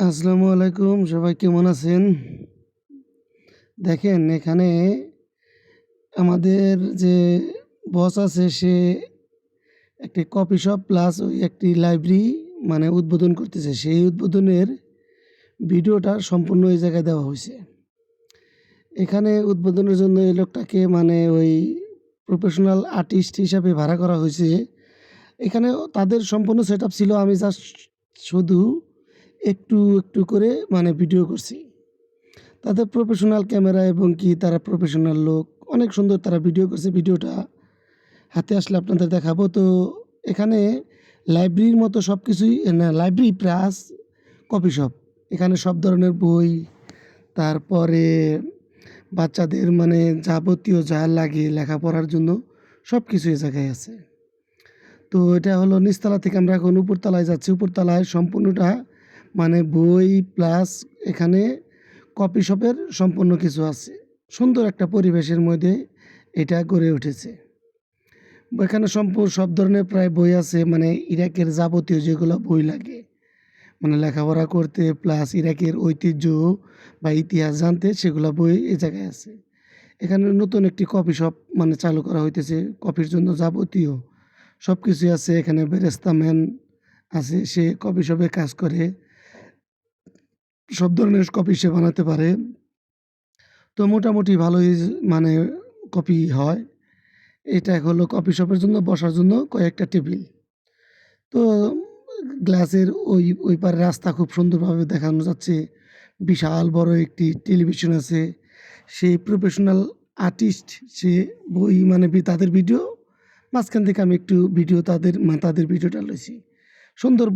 আসসালামু আলাইকুম, সবাই কেমন আছেন? দেখেন এখানে আমাদের যে বস আছে সে একটি কফি শপ প্লাস ওই একটি লাইব্রেরি উদ্বোধন করতেছে। সেই উদ্বোধনের ভিডিওটা সম্পূর্ণ এই জায়গায় দেওয়া হইছে। এখানে উদ্বোধনের জন্য এই লোকটাকে ওই প্রফেশনাল আর্টিস্ট হিসাবে ভাড়া করা হইছে। এখানেও তাদের সম্পূর্ণ সেটআপ ছিল। আমি জাস্ট শুধু একটু করে ভিডিও করছি। তাদের প্রফেশনাল ক্যামেরা এবং তারা প্রফেশনাল লোক। অনেক সুন্দর তারা ভিডিও করছে। ভিডিওটা হাতে আসলে আপনাদের দেখাবো। তো এখানে লাইব্রেরির মতো সবকিছুই না, লাইব্রেরি প্লাস কফি শপ। এখানে সব ধরনের বই, তারপরে বাচ্চাদের যাবতীয় যা লাগে লেখাপড়ার জন্য সবকিছু এই জায়গায় আছে। তো এটা হলো নিচতলা থেকে আমরা এখন উপরতলায় যাচ্ছি। উপরতলায় সম্পূর্ণটা বই প্লাস এখানে কফি শপের সম্পূর্ণ কিছু আছে। সুন্দর একটা পরিবেশের মধ্যে এটা গড়ে উঠেছে। এখানে সব ধরনের প্রায় বই আছে, ইরাকের যাবতীয় যেগুলো বই লাগে লেখাপড়া করতে প্লাস ইরাকের ঐতিহ্য বা ইতিহাস জানতে, সেগুলো বই এই জায়গায় আছে। এখানে নতুন একটি কফি শপ চালু করা হইতেছে। কফির জন্য যাবতীয় সব কিছুই আছে। এখানে বেরেস্তা ম্যান আছে, সে কফি শপে কাজ করে। সব ধরনের কফি সে বানাতে পারে। তো মোটামুটি ভালোই মানে কফি হয়। এটা হলো কফি শপের জন্য বসার জন্য কয়েকটা টেবিল। তো গ্লাসের ওই পারে রাস্তা খুব সুন্দরভাবে দেখানো যাচ্ছে। বিশাল বড় একটি টেলিভিশন আছে। সেই প্রফেশনাল আর্টিস্ট সে বই তাদের ভিডিও মাঝখান থেকে আমি একটু ভিডিও তাদের ভিডিওটা লইছি। সুন্দর